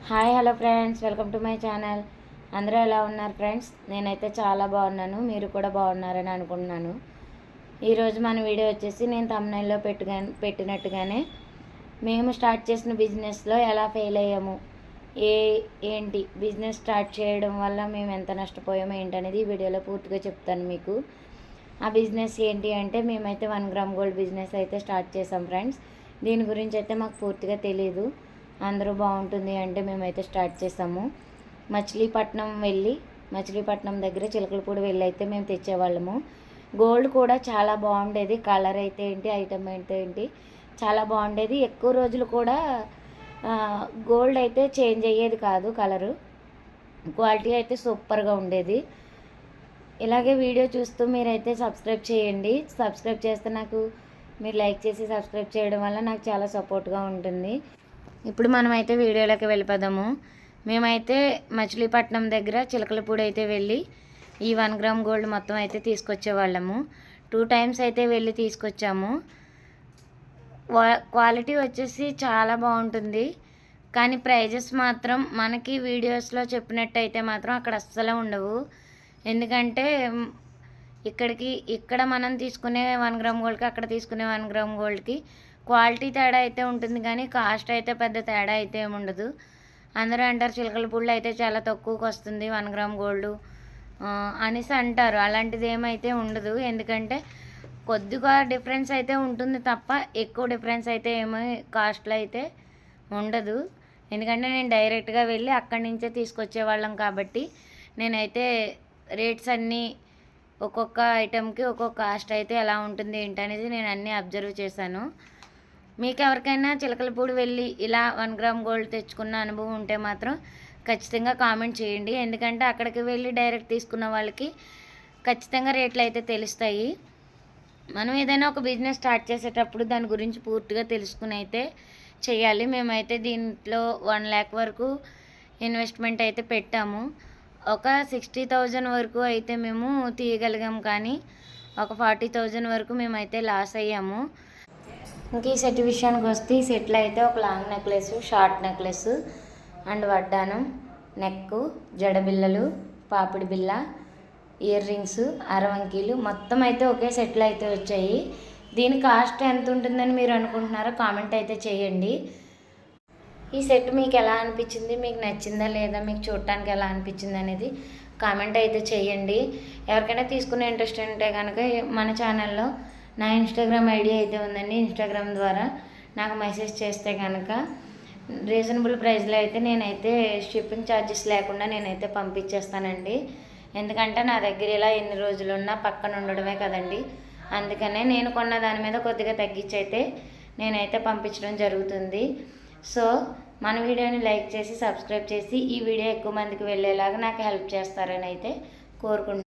Hi hello friends, welcome to my channel. అందరూ ఎలా ఉన్నారు ఫ్రెండ్స్? నేనైతే చాలా బాగున్నాను, మీరు కూడా బాగున్నారని అనుకుంటున్నాను. ఈరోజు మన వీడియో వచ్చేసి నేను థంబ్నెయిల్లో పెట్టినట్టుగానే మేము స్టార్ట్ చేసిన బిజినెస్లో ఎలా ఫెయిల్ అయ్యాము, ఏంటి బిజినెస్ స్టార్ట్ చేయడం వల్ల మేము ఎంత నష్టపోయాము ఏంటనేది ఈ వీడియోలో పూర్తిగా చెప్తాను మీకు. ఆ బిజినెస్ ఏంటి అంటే మేమైతే 1 గ్రామ్ గోల్డ్ బిజినెస్ అయితే స్టార్ట్ చేసాం ఫ్రెండ్స్. దీని గురించి అయితే మాకు పూర్తిగా తెలీదు. అందరూ బాగుంటుంది అంటే మేమైతే స్టార్ట్ చేసాము. మచిలీపట్నం దగ్గర చిలకలపూడి వెళ్ళి అయితే మేము తెచ్చేవాళ్ళము. గోల్డ్ కూడా చాలా బాగుండేది, కలర్ అయితే ఏంటి, ఐటమ్ అయితే ఏంటి, చాలా బాగుండేది. ఎక్కువ రోజులు కూడా గోల్డ్ అయితే చేంజ్ అయ్యేది కాదు, కలరు క్వాలిటీ అయితే సూపర్గా ఉండేది. ఇలాగే వీడియో చూస్తూ మీరైతే సబ్స్క్రైబ్ చేయండి. సబ్స్క్రైబ్ చేస్తే నాకు మీరు లైక్ చేసి సబ్స్క్రైబ్ చేయడం వల్ల నాకు చాలా సపోర్ట్గా ఉంటుంది. ఇప్పుడు మనమైతే వీడియోలోకి వెళ్ళిపోదాము. మేమైతే మచిలీపట్నం దగ్గర చిలకలపూడి అయితే వెళ్ళి ఈ 1 గ్రామ్ గోల్డ్ మొత్తం అయితే తీసుకొచ్చేవాళ్ళము. 2 టైమ్స్ అయితే వెళ్ళి తీసుకొచ్చాము. క్వాలిటీ వచ్చేసి చాలా బాగుంటుంది, కానీ ప్రైజెస్ మాత్రం మనకి వీడియోస్లో చెప్పినట్టయితే మాత్రం అక్కడ అస్సలు ఉండవు. ఎందుకంటే ఇక్కడ మనం తీసుకునే 1 గ్రామ్ గోల్డ్కి అక్కడ తీసుకునే 1 గ్రామ్ గోల్డ్కి క్వాలిటీ తేడా అయితే ఉంటుంది, కానీ కాస్ట్ అయితే పెద్ద తేడా అయితే ఏముండదు. అందరూ అంటారు చిలకలపూడిలో అయితే చాలా తక్కువకి వస్తుంది 1 గ్రామ్ గోల్డ్ అనేసి అంటారు. అలాంటిది ఏమైతే ఉండదు, ఎందుకంటే కొద్దిగా డిఫరెన్స్ అయితే ఉంటుంది తప్ప ఎక్కువ డిఫరెన్స్ అయితే ఏమీ కాస్ట్లో అయితే ఉండదు. ఎందుకంటే నేను డైరెక్ట్గా వెళ్ళి అక్కడి నుంచే తీసుకొచ్చేవాళ్ళం కాబట్టి నేనైతే రేట్స్ అన్నీ ఒక్కొక్క ఐటెంకి ఒక్కొక్క కాస్ట్ అయితే ఎలా ఉంటుంది ఏంటనేది నేను అన్నీ అబ్జర్వ్ చేశాను. మీకు ఎవరికైనా చిలకలపూడి వెళ్ళి ఇలా 1 గ్రామ్ గోల్డ్ తెచ్చుకున్న అనుభవం ఉంటే మాత్రం ఖచ్చితంగా కామెంట్ చేయండి. ఎందుకంటే అక్కడికి వెళ్ళి డైరెక్ట్ తీసుకున్న వాళ్ళకి ఖచ్చితంగా రేట్లు అయితే తెలుస్తాయి. మనం ఏదైనా ఒక బిజినెస్ స్టార్ట్ చేసేటప్పుడు దాని గురించి పూర్తిగా తెలుసుకుని అయితే చేయాలి. మేమైతే దీంట్లో 1 lakh వరకు ఇన్వెస్ట్మెంట్ అయితే పెట్టాము. ఒక 60,000 వరకు అయితే మేము తీయగలిగాం, కానీ ఒక 40,000 వరకు మేమైతే లాస్ అయ్యాము. ఇంక ఈ సెట్ విషయానికి వస్తే ఈ సెట్లో అయితే ఒక long necklace, short necklace and వడ్డానం, నెక్, జడబిల్లలు, పాపిడి బిల్ల, ఇయర్ రింగ్స్, అరవంకీలు మొత్తం అయితే ఒకే సెట్లో అయితే వచ్చాయి. దీని కాస్ట్ ఎంత ఉంటుందని మీరు అనుకుంటున్నారో కామెంట్ అయితే చేయండి. ఈ సెట్ మీకు ఎలా అనిపించింది, మీకు నచ్చిందా లేదా, మీకు చూడటానికి ఎలా అనిపించింది అనేది కామెంట్ అయితే చేయండి. ఎవరికైనా తీసుకునే ఇంట్రెస్ట్ ఉంటే కనుక మన ఛానల్లో నా ఇన్స్టాగ్రామ్ ఐడి అయితే ఉందండి. ఇన్స్టాగ్రామ్ ద్వారా నాకు మెసేజ్ చేస్తే కనుక రీజనబుల్ ప్రైస్లో అయితే నేనైతే షిప్పింగ్ ఛార్జెస్ లేకుండా నేనైతే పంపించేస్తానండి. ఎందుకంటే నా దగ్గర ఇలా ఎన్ని రోజులున్నా పక్కన ఉండడమే కదండి, అందుకనే నేను కొన్న దాని మీద కొద్దిగా తగ్గించి అయితే నేనైతే పంపించడం జరుగుతుంది. సో మన వీడియోని లైక్ చేసి సబ్స్క్రైబ్ చేసి ఈ వీడియో ఎక్కువ మందికి వెళ్ళేలాగా నాకు హెల్ప్ చేస్తారని అయితే కోరుకుంటున్నాను.